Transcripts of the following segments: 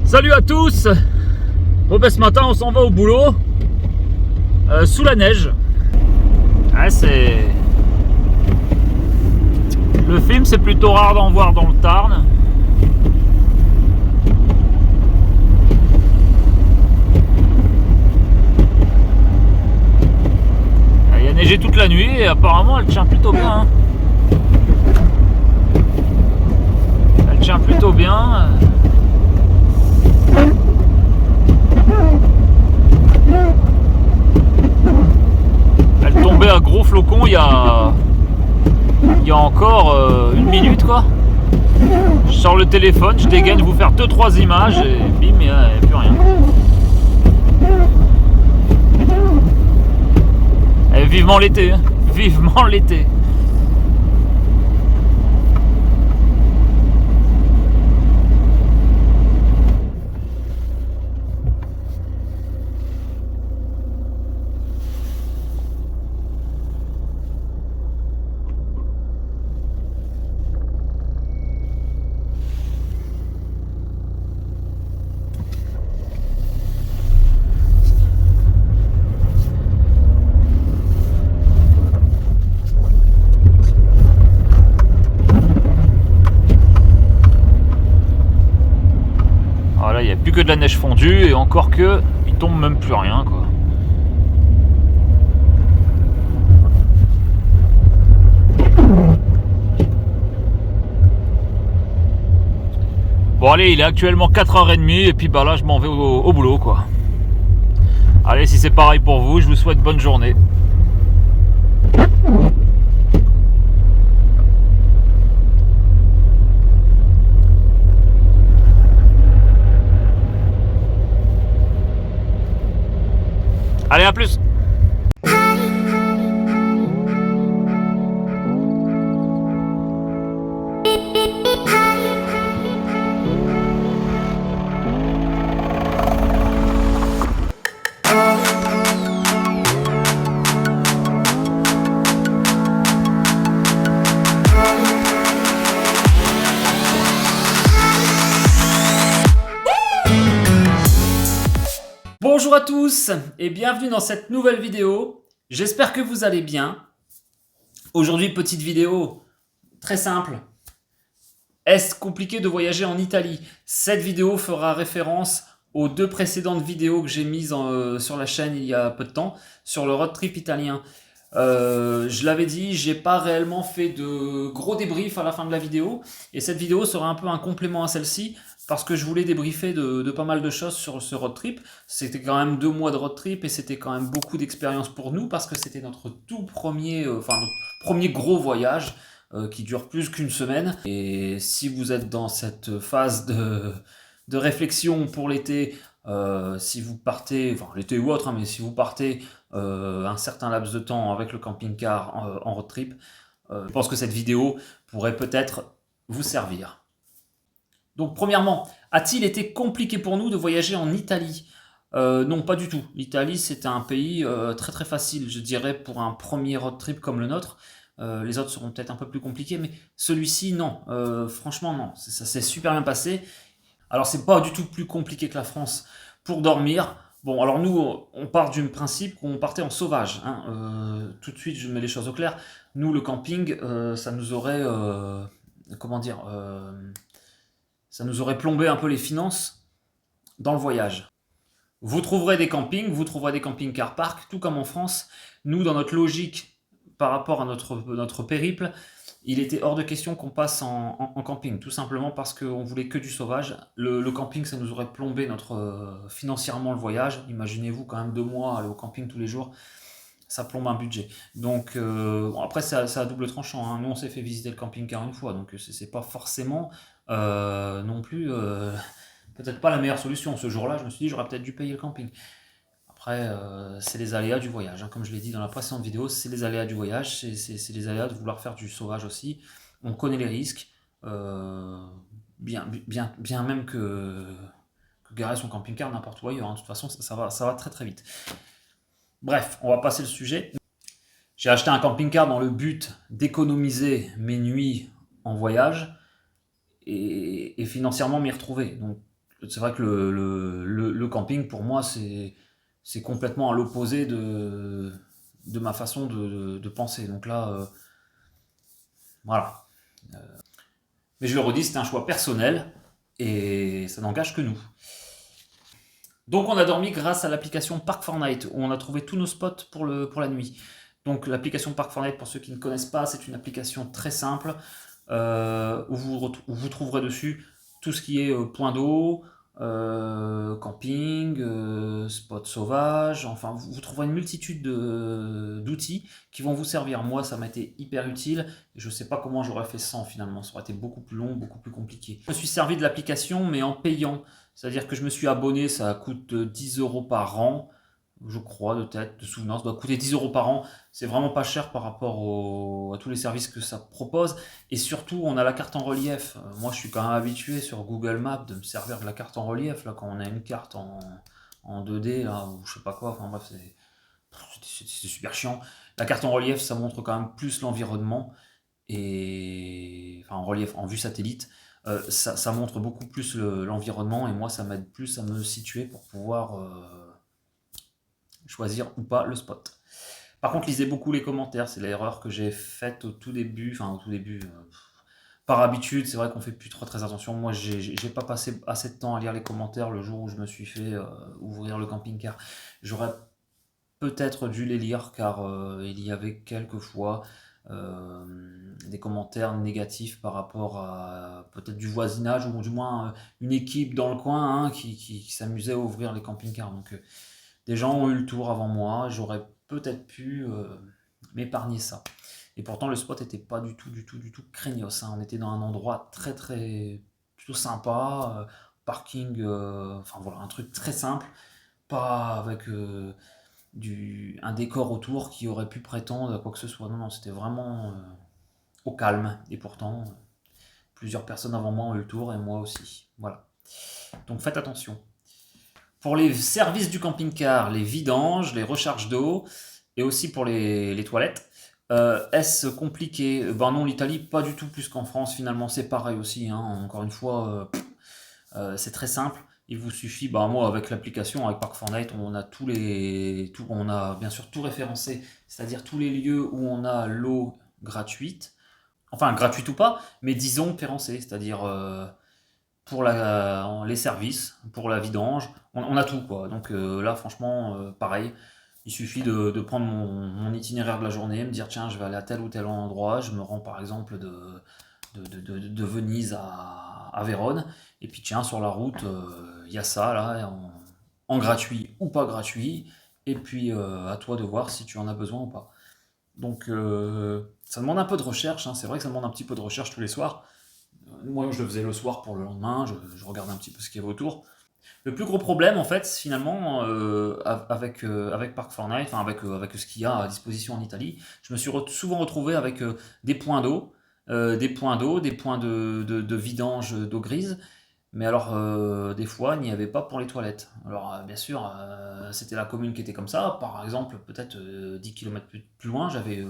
Salut à tous. Bon ben ce matin on s'en va au boulot sous la neige. Ouais, c'est... Le film c'est plutôt rare d'en voir dans le Tarn. Il a neigé toute la nuit et apparemment elle tient plutôt bien. Hein. Elle tient plutôt bien. Elle tombait à gros flocons il y a encore une minute quoi. Je sors le téléphone, je dégaine vous faire 2-3 images et bim, il n'y a plus rien. Et vivement l'été, hein. Vivement l'été. Voilà, il n'y a plus que de la neige fondue et encore que il tombe même plus rien quoi. Bon allez, il est actuellement 4h30 et puis bah là je m'en vais au boulot quoi. Allez, si c'est pareil pour vous, je vous souhaite bonne journée. Allez, à plus. Bonjour à tous et bienvenue dans cette nouvelle vidéo. J'espère que vous allez bien. Aujourd'hui, petite vidéo très simple. Est-ce compliqué de voyager en Italie? Cette vidéo fera référence aux 2 précédentes vidéos que j'ai mises sur la chaîne il y a peu de temps sur le road trip italien. Je l'avais dit, j'ai pas réellement fait de gros débriefs à la fin de la vidéo et cette vidéo sera un peu un complément à celle-ci parce que je voulais débriefer de pas mal de choses sur ce road trip. C'était quand même 2 mois de road trip et c'était quand même beaucoup d'expérience pour nous parce que c'était notre tout premier, notre premier gros voyage qui dure plus qu'une semaine. Et si vous êtes dans cette phase de réflexion pour l'été, si vous partez, enfin l'été ou autre, hein, mais si vous partez un certain laps de temps avec le camping-car en road trip, je pense que cette vidéo pourrait peut-être vous servir. Donc premièrement, a-t-il été compliqué pour nous de voyager en Italie? Non, pas du tout. L'Italie, c'est un pays très très facile, je dirais, pour un premier road trip comme le nôtre. Les autres seront peut-être un peu plus compliqués, mais celui-ci, non. Franchement, non. Ça s'est super bien passé. Alors, c'est pas du tout plus compliqué que la France pour dormir. Bon, alors nous, on part du principe qu'on partait en sauvage. Hein. Tout de suite, je mets les choses au clair. Nous, le camping, ça nous aurait... comment dire ça nous aurait plombé un peu les finances dans le voyage. Vous trouverez des campings, vous trouverez des camping-car park, tout comme en France. Nous, dans notre logique, par rapport à notre périple, il était hors de question qu'on passe en camping, tout simplement parce qu'on voulait que du sauvage. Le camping, ça nous aurait plombé financièrement le voyage. Imaginez-vous quand même 2 mois aller au camping tous les jours, ça plombe un budget. Donc bon, après, c'est à double tranchant. Hein. Nous, on s'est fait visiter le camping-car une fois, donc c'est pas forcément non plus peut-être pas la meilleure solution. Ce jour-là, je me suis dit, j'aurais peut-être dû payer le camping. Après, c'est les aléas du voyage. Hein. Comme je l'ai dit dans la précédente vidéo, c'est les aléas du voyage, c'est les aléas de vouloir faire du sauvage aussi. On connaît les risques, bien même que garer son camping-car n'importe où ailleurs. Hein. De toute façon, ça va très très vite. Bref, on va passer le sujet. J'ai acheté un camping-car dans le but d'économiser mes nuits en voyage et financièrement m'y retrouver. Donc c'est vrai que le camping, pour moi, c'est complètement à l'opposé de ma façon de penser. Donc là, voilà. Mais je le redis, c'est un choix personnel et ça n'engage que nous. Donc on a dormi grâce à l'application Park4Night où on a trouvé tous nos spots pour la nuit. Donc l'application Park4Night, pour ceux qui ne connaissent pas, c'est une application très simple où vous trouverez dessus tout ce qui est point d'eau, camping, spot sauvage, enfin vous trouverez une multitude d'outils qui vont vous servir. Moi ça m'a été hyper utile et je ne sais pas comment j'aurais fait sans finalement, ça aurait été beaucoup plus long, beaucoup plus compliqué. Je me suis servi de l'application mais en payant, c'est-à-dire que je me suis abonné, ça coûte 10 € par an, je crois de tête, de souvenance, ça doit coûter 10 € par an, c'est vraiment pas cher par rapport à tous les services que ça propose. Et surtout, on a la carte en relief. Moi, je suis quand même habitué sur Google Maps de me servir de la carte en relief, là, quand on a une carte en 2D, là, ou je sais pas quoi. Enfin bref, c'est super chiant. La carte en relief, ça montre quand même plus l'environnement. Et enfin, en relief, en vue satellite, ça montre beaucoup plus l'environnement. Et moi, ça m'aide plus à me situer pour pouvoir choisir ou pas le spot. Par contre, lisez beaucoup les commentaires, c'est l'erreur que j'ai faite au tout début, par habitude, c'est vrai qu'on fait plus trop très attention. Moi, j'ai pas passé assez de temps à lire les commentaires le jour où je me suis fait ouvrir le camping-car. J'aurais peut-être dû les lire car il y avait quelquefois des commentaires négatifs par rapport à peut-être du voisinage ou du moins une équipe dans le coin qui s'amusait à ouvrir les camping-cars. Donc, des gens ont eu le tour avant moi, j'aurais peut-être pu m'épargner ça. Et pourtant, le spot était pas du tout craignos. On était dans un endroit très plutôt sympa, parking, enfin voilà, un truc très simple, pas avec un décor autour qui aurait pu prétendre à quoi que ce soit. Non, c'était vraiment au calme. Et pourtant, plusieurs personnes avant moi ont eu le tour et moi aussi. Voilà. Donc faites attention. Pour les services du camping-car, les vidanges, les recharges d'eau et aussi pour les toilettes, est-ce compliqué? Ben non, l'Italie, pas du tout plus qu'en France. Finalement, c'est pareil aussi. Encore une fois, c'est très simple. Il vous suffit, moi avec l'application, avec Park4Night, on a bien sûr tout référencé, c'est-à-dire tous les lieux où on a l'eau gratuite, enfin gratuite ou pas, mais disons référencé, c'est-à-dire pour les services, pour la vidange, on a tout quoi. Donc là franchement pareil, il suffit de prendre mon itinéraire de la journée, me dire tiens je vais aller à tel ou tel endroit, je me rends par exemple de Venise à Vérone, et puis tiens sur la route il y a ça là en gratuit ou pas gratuit, et puis à toi de voir si tu en as besoin ou pas. Donc ça demande un peu de recherche, c'est vrai que ça demande un petit peu de recherche tous les soirs. Moi, je le faisais le soir pour le lendemain, je regardais un petit peu ce qu'il y avait autour. Le plus gros problème, en fait, finalement, avec Park4Night, enfin avec ce qu'il y a à disposition en Italie, je me suis souvent retrouvé avec des points d'eau, des points de vidange d'eau grise, mais alors des fois, il n'y avait pas pour les toilettes. Alors bien sûr, c'était la commune qui était comme ça. Par exemple, peut-être 10 km plus loin, j'avais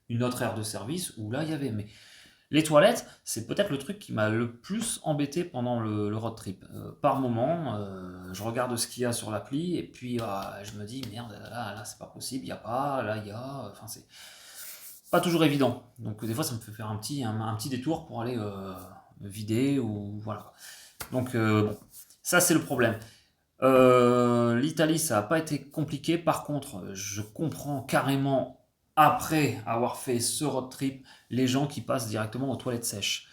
une autre aire de service où là, il y avait. Mais les toilettes, c'est peut-être le truc qui m'a le plus embêté pendant le road trip. Par moment, je regarde ce qu'il y a sur l'appli et puis je me dis merde, là c'est pas possible, il y a pas, là il y a, enfin c'est pas toujours évident. Donc des fois ça me fait faire un petit détour pour aller vider ou voilà. Donc bon, ça c'est le problème. L'Italie, ça n'a pas été compliqué. Par contre, je comprends carrément, après avoir fait ce road trip, les gens qui passent directement aux toilettes sèches.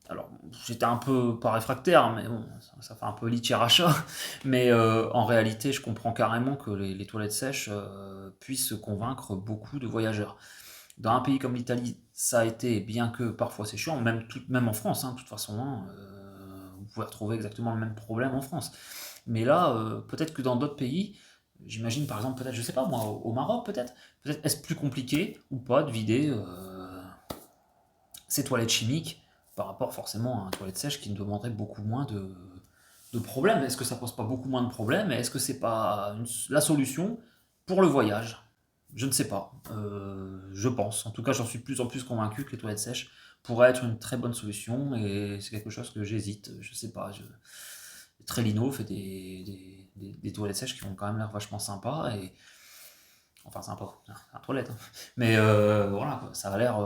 Alors, j'étais un peu pas réfractaire, mais bon, ça fait un peu litière à chat. Mais en réalité, je comprends carrément que les toilettes sèches puissent convaincre beaucoup de voyageurs. Dans un pays comme l'Italie, ça a été, bien que parfois c'est chiant, même en France, de toute façon, vous pouvez retrouver exactement le même problème en France. Mais là, peut-être que dans d'autres pays, j'imagine par exemple, peut-être, je sais pas moi, au Maroc peut-être est-ce plus compliqué ou pas de vider ces toilettes chimiques par rapport forcément à une toilette sèche qui nous demanderait beaucoup moins de problèmes. Est-ce que ça pose pas beaucoup moins de problèmes? Est-ce que c'est pas la solution pour le voyage? Je ne sais pas. Je pense. En tout cas, j'en suis de plus en plus convaincu que les toilettes sèches pourraient être une très bonne solution et c'est quelque chose que j'hésite. Je sais pas. Trellino fait des toilettes sèches qui ont quand même l'air vachement sympas. Et enfin, sympa, c'est un toilette. Hein. Mais voilà, quoi, ça a l'air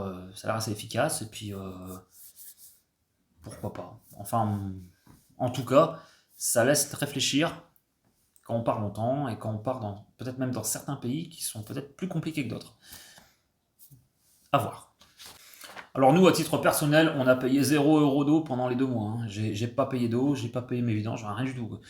assez efficace. Et puis, pourquoi pas. Enfin, en tout cas, ça laisse réfléchir quand on part longtemps et quand on part peut-être même dans certains pays qui sont peut-être plus compliqués que d'autres. À voir. Alors nous, à titre personnel, on a payé 0 € d'eau pendant les 2 mois. Hein. J'ai pas payé d'eau, j'ai pas payé mes vidanges, rien du tout.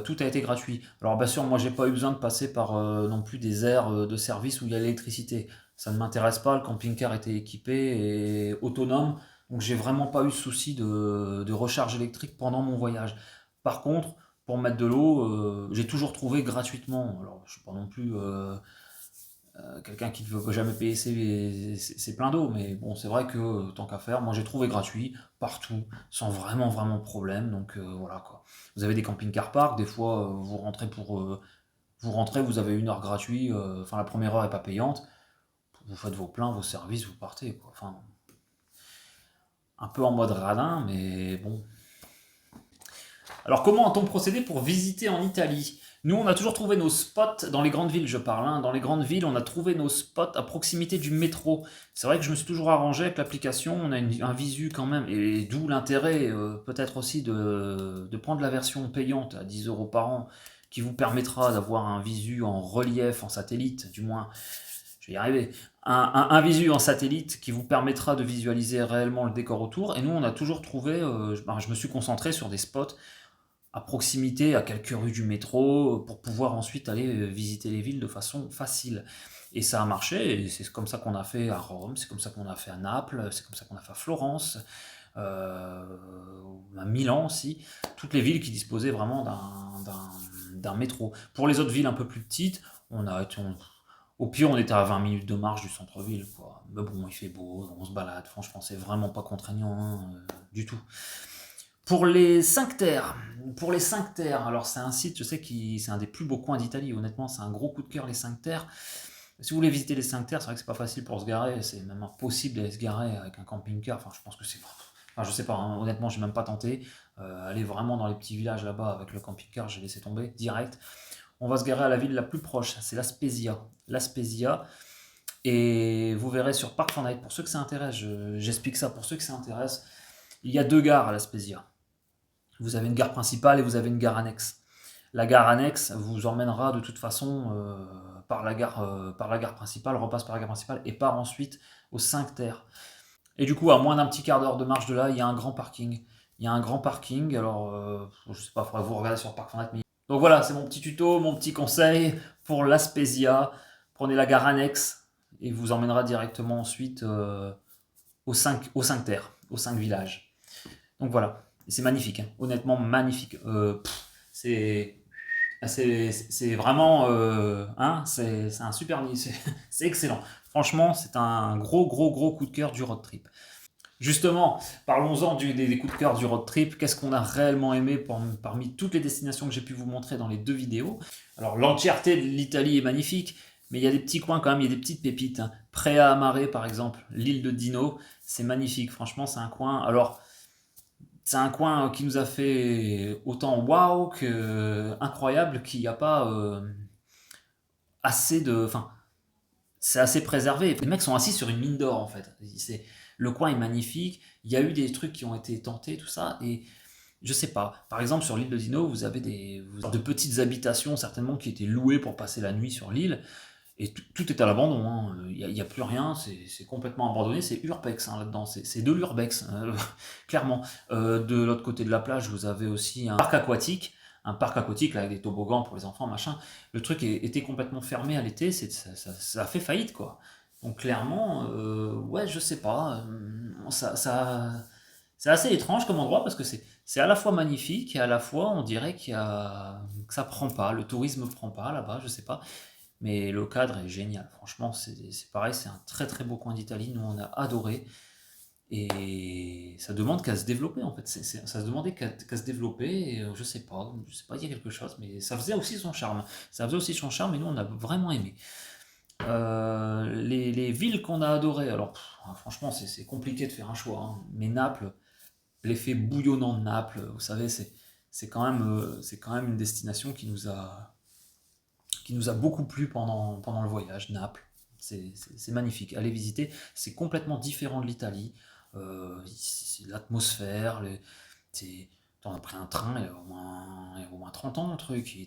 Tout a été gratuit. Alors bien sûr, moi j'ai pas eu besoin de passer par non plus des aires de service où il y a l'électricité. Ça ne m'intéresse pas, le camping-car était équipé et autonome, donc j'ai vraiment pas eu de souci de recharge électrique pendant mon voyage. Par contre, pour mettre de l'eau, j'ai toujours trouvé gratuitement. Alors je suis pas non plus... quelqu'un qui ne veut jamais payer ses pleins d'eau, mais bon, c'est vrai que tant qu'à faire, moi j'ai trouvé gratuit partout, sans vraiment problème, donc voilà quoi. Vous avez des camping-car parks, des fois vous rentrez, vous avez 1 heure gratuite, enfin la première heure est pas payante, vous faites vos pleins, vos services, vous partez quoi. Enfin, un peu en mode radin, mais bon. Alors comment a-t-on procédé pour visiter en Italie ? Nous, on a toujours trouvé nos spots, dans les grandes villes je parle, hein, dans les grandes villes, on a trouvé nos spots à proximité du métro. C'est vrai que je me suis toujours arrangé avec l'application, on a un visu quand même, et d'où l'intérêt peut-être aussi de prendre la version payante à 10 € par an, qui vous permettra d'avoir un visu en relief, en satellite, du moins, je vais y arriver, un visu en satellite qui vous permettra de visualiser réellement le décor autour. Et nous, on a toujours trouvé, je me suis concentré sur des spots à proximité, à quelques rues du métro, pour pouvoir ensuite aller visiter les villes de façon facile. Et ça a marché, et c'est comme ça qu'on a fait à Rome, c'est comme ça qu'on a fait à Naples, c'est comme ça qu'on a fait à Florence, à Milan aussi, toutes les villes qui disposaient vraiment d'un métro. Pour les autres villes un peu plus petites, au pire on était à 20 minutes de marche du centre-ville, quoi. Mais bon, il fait beau, on se balade, franchement c'est vraiment pas contraignant hein, du tout. Pour les 5 terres, alors c'est un site, je sais que c'est un des plus beaux coins d'Italie, honnêtement, c'est un gros coup de cœur les 5 terres. Si vous voulez visiter les 5 terres, c'est vrai que c'est pas facile pour se garer, c'est même impossible d'aller se garer avec un camping-car, enfin je pense que c'est... Enfin je sais pas, hein, honnêtement j'ai même pas tenté, aller vraiment dans les petits villages là-bas avec le camping-car, j'ai laissé tomber, direct. On va se garer à la ville la plus proche, c'est La Spezia, et vous verrez sur Park Fortnite, pour ceux que ça intéresse, j'explique ça pour ceux que ça intéresse, il y a 2 gares à La Spezia. Vous avez une gare principale et vous avez une gare annexe. La gare annexe vous emmènera de toute façon par la gare principale, repasse par la gare principale et part ensuite aux 5 terres. Et du coup, à moins d'un petit quart d'heure de marche de là, il y a un grand parking. Alors, je sais pas, il faudra vous regarder sur Park Fortnite. Donc voilà, c'est mon petit tuto, mon petit conseil pour La Spezia. Prenez la gare annexe et vous emmènera directement ensuite aux 5 terres, aux 5 villages. Donc voilà. C'est magnifique, hein. Honnêtement magnifique. C'est vraiment, c'est un super, c'est excellent. Franchement, c'est un gros coup de cœur du road trip. Justement, parlons-en des coups de cœur du road trip. Qu'est-ce qu'on a réellement aimé parmi toutes les destinations que j'ai pu vous montrer dans les 2 vidéos? Alors l'entièreté de l'Italie est magnifique, mais il y a des petits coins quand même, il y a des petites pépites. Hein. Preà Mare par exemple, l'île de Dino, c'est magnifique. Franchement, c'est un coin. Alors c'est un coin qui nous a fait autant waouh que incroyable, qu'il n'y a pas assez de... Enfin, c'est assez préservé. Les mecs sont assis sur une mine d'or en fait. Le coin est magnifique, il y a eu des trucs qui ont été tentés, tout ça, et je sais pas. Par exemple, sur l'île de Dino, vous avez de petites habitations certainement qui étaient louées pour passer la nuit sur l'île. Et tout est à l'abandon, hein. Il n'y a plus rien, c'est complètement abandonné, c'est urbex hein, là-dedans, c'est de l'urbex, clairement. De l'autre côté de la plage, vous avez aussi un parc aquatique là, avec des toboggans pour les enfants, machin. Le truc était complètement fermé à l'été, ça a fait faillite, quoi. Donc clairement, ouais, je sais pas, c'est assez étrange comme endroit parce que c'est à la fois magnifique et à la fois on dirait que ça prend pas, le tourisme prend pas là-bas, je sais pas. Mais le cadre est génial, franchement, c'est pareil, c'est un très beau coin d'Italie, nous on a adoré, et ça demande qu'à se développer en fait, ça se demandait qu'à se développer, et je sais pas, il y a quelque chose, mais ça faisait aussi son charme, et nous on a vraiment aimé. Les villes qu'on a adorées, alors franchement c'est compliqué de faire un choix, hein, mais Naples, l'effet bouillonnant de Naples, vous savez, c'est quand même une destination qui nous a beaucoup plu pendant le voyage, Naples. C'est magnifique. Allez visiter, c'est complètement différent de l'Italie. C'est l'atmosphère, on a pris un train, il y a au moins 30 ans, le truc.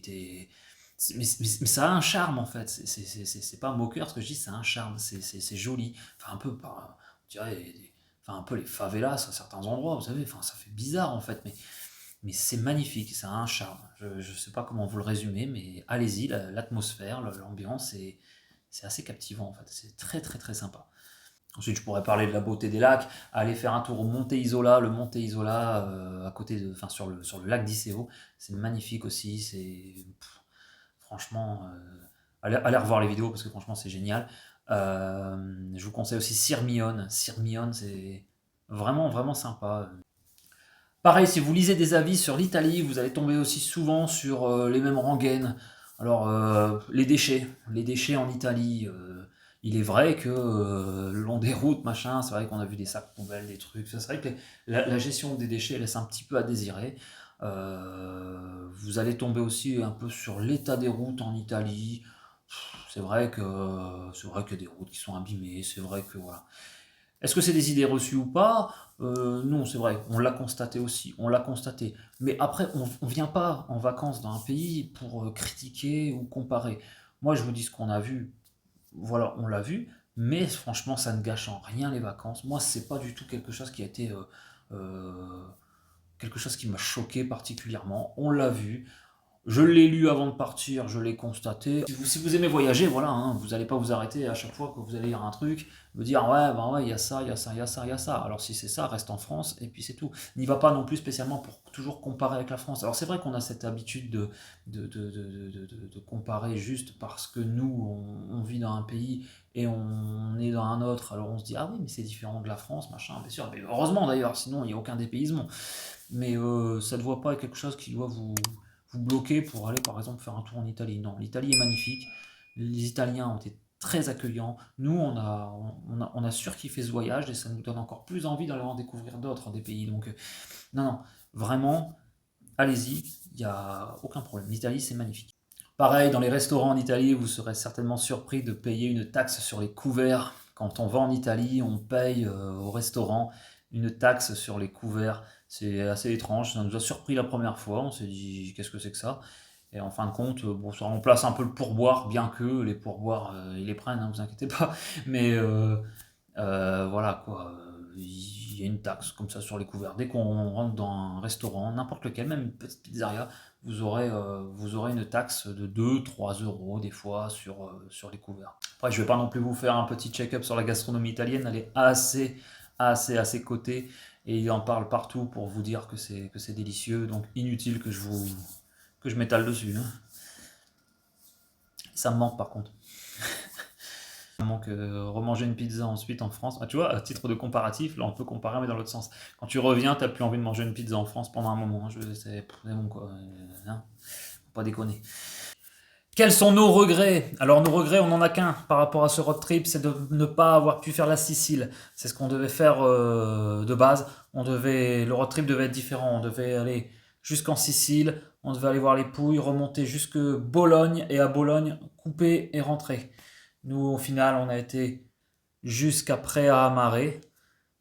Mais ça a un charme en fait. C'est pas moqueur ce que je dis, c'est un charme. C'est joli. Enfin, un peu, on dirait, enfin, un peu les favelas à certains endroits, vous savez. Enfin, ça fait bizarre en fait, mais c'est magnifique, ça a un charme. Je ne sais pas comment vous le résumer, mais allez-y, l'atmosphère, l'ambiance, c'est assez captivant en fait. C'est très très très sympa. Ensuite, je pourrais parler de la beauté des lacs, aller faire un tour au Monte Isola, le Monte Isola à côté enfin sur le lac d'Iseo, c'est magnifique aussi. Franchement, allez revoir les vidéos parce que franchement c'est génial. Je vous conseille aussi Sirmione. Sirmione, c'est vraiment vraiment sympa. Pareil, si vous lisez des avis sur l'Italie, vous allez tomber aussi souvent sur les mêmes rengaines. Alors, les déchets en Italie, il est vrai que le long des routes, machin, c'est vrai qu'on a vu des sacs poubelles, des trucs. C'est vrai que la gestion des déchets laisse un petit peu à désirer. Vous allez tomber aussi un peu sur l'état des routes en Italie. C'est vrai qu'il y a des routes qui sont abîmées, c'est vrai que voilà. Est-ce que c'est des idées reçues ou pas? Non, c'est vrai, on l'a constaté aussi, on l'a constaté. Mais après, on vient pas en vacances dans un pays pour critiquer ou comparer. Moi, je vous dis ce qu'on a vu, voilà, on l'a vu, mais franchement, ça ne gâche en rien les vacances. Moi, c'est pas du tout quelque chose qui a été quelque chose qui m'a choqué particulièrement. On l'a vu. Je l'ai lu avant de partir, je l'ai constaté. Si vous aimez voyager, voilà, hein, vous n'allez pas vous arrêter à chaque fois que vous allez lire un truc, vous dire ouais, ben ouais, il y a ça, il y a ça, il y a ça, il y a ça. Alors si c'est ça, reste en France et puis c'est tout. N'y va pas non plus spécialement pour toujours comparer avec la France. Alors c'est vrai qu'on a cette habitude de comparer juste parce que nous, on vit dans un pays et on est dans un autre. Alors on se dit ah oui, mais c'est différent de la France, machin, bien sûr. Mais heureusement d'ailleurs, sinon il n'y a aucun dépaysement. Mais ça ne doit pas être quelque chose qui doit vous bloquer pour aller par exemple faire un tour en Italie. Non, l'Italie est magnifique, les Italiens ont été très accueillants, nous on a surkiffé ce voyage et ça nous donne encore plus envie d'aller en découvrir d'autres des pays. Donc non, vraiment, allez-y, il n'y a aucun problème, l'Italie c'est magnifique. Pareil, dans les restaurants en Italie, vous serez certainement surpris de payer une taxe sur les couverts. Quand on va en Italie, on paye au restaurant une taxe sur les couverts. C'est assez étrange, ça nous a surpris la première fois, on s'est dit qu'est-ce que c'est que ça? Et en fin de compte, bon, ça remplace un peu le pourboire, bien que les pourboires, ils les prennent, hein, vous inquiétez pas. Mais voilà quoi, il y a une taxe comme ça sur les couverts. Dès qu'on rentre dans un restaurant, n'importe lequel, même une petite pizzeria, vous aurez une taxe de 2-3 € des fois sur les couverts. Après, je vais pas non plus vous faire un petit check-up sur la gastronomie italienne, elle est assez cotée et il en parle partout pour vous dire que c'est délicieux, donc inutile que je m'étale dessus, hein. Ça me manque par contre. Ça me manque remanger une pizza ensuite en France. Ah, tu vois, à titre de comparatif, là on peut comparer mais dans l'autre sens. Quand tu reviens, t'as plus envie de manger une pizza en France pendant un moment, hein. C'est bon quoi, hein. Faut pas déconner. Quels sont nos regrets? Alors nos regrets, on n'en a qu'un par rapport à ce road trip, c'est de ne pas avoir pu faire la Sicile. C'est ce qu'on devait faire de base. Le road trip devait être différent. On devait aller jusqu'en Sicile, on devait aller voir les Pouilles, remonter jusque Bologne et à Bologne couper et rentrer. Nous, au final, on a été jusqu'après à Amare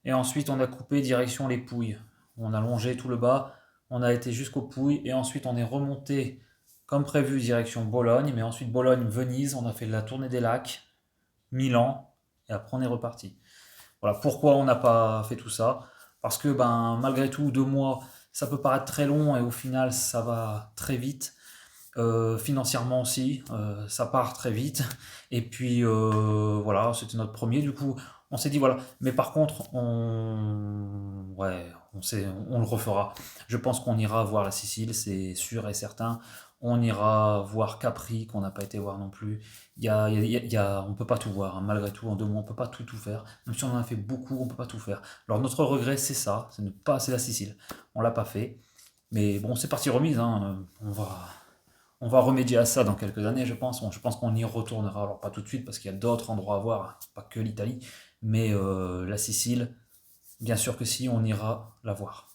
et ensuite on a coupé direction les Pouilles. On a longé tout le bas, on a été jusqu'aux Pouilles et ensuite on est remonté comme prévu, direction Bologne, mais ensuite Bologne-Venise, on a fait la tournée des lacs, Milan, et après on est reparti. Voilà, pourquoi on n'a pas fait tout ça? Parce que malgré tout, 2 mois, ça peut paraître très long et au final, ça va très vite. Financièrement aussi, ça part très vite. Et puis voilà, c'était notre premier. Du coup, on s'est dit voilà. Mais par contre, on le refera. Je pense qu'on ira voir la Sicile, c'est sûr et certain. On ira voir Capri, qu'on n'a pas été voir non plus. On peut pas tout voir, hein. Malgré tout, en 2 mois, on peut pas tout faire. Même si on en a fait beaucoup, on peut pas tout faire. Alors notre regret, c'est ça, c'est la Sicile. On l'a pas fait. Mais bon, c'est parti remise, hein. On va remédier à ça dans quelques années, je pense. Je pense qu'on y retournera. Alors pas tout de suite, parce qu'il y a d'autres endroits à voir, pas que l'Italie. Mais la Sicile, bien sûr que si, on ira la voir.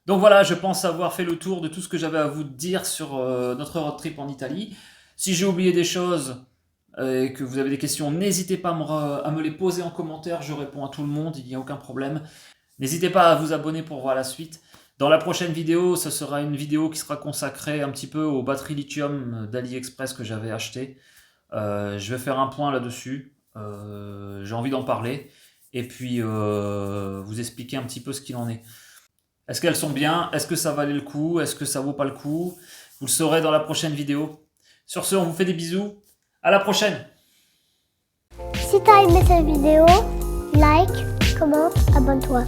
Donc voilà, je pense avoir fait le tour de tout ce que j'avais à vous dire sur notre road trip en Italie. Si j'ai oublié des choses et que vous avez des questions, n'hésitez pas à me les poser en commentaire, je réponds à tout le monde, il n'y a aucun problème. N'hésitez pas à vous abonner pour voir la suite. Dans la prochaine vidéo, ce sera une vidéo qui sera consacrée un petit peu aux batteries lithium d'AliExpress que j'avais achetées. Je vais faire un point là-dessus, j'ai envie d'en parler, et puis vous expliquer un petit peu ce qu'il en est. Est-ce qu'elles sont bien? Est-ce que ça valait le coup? Est-ce que ça vaut pas le coup? Vous le saurez dans la prochaine vidéo. Sur ce, on vous fait des bisous. À la prochaine! Si t'as aimé cette vidéo, like, commente, abonne-toi.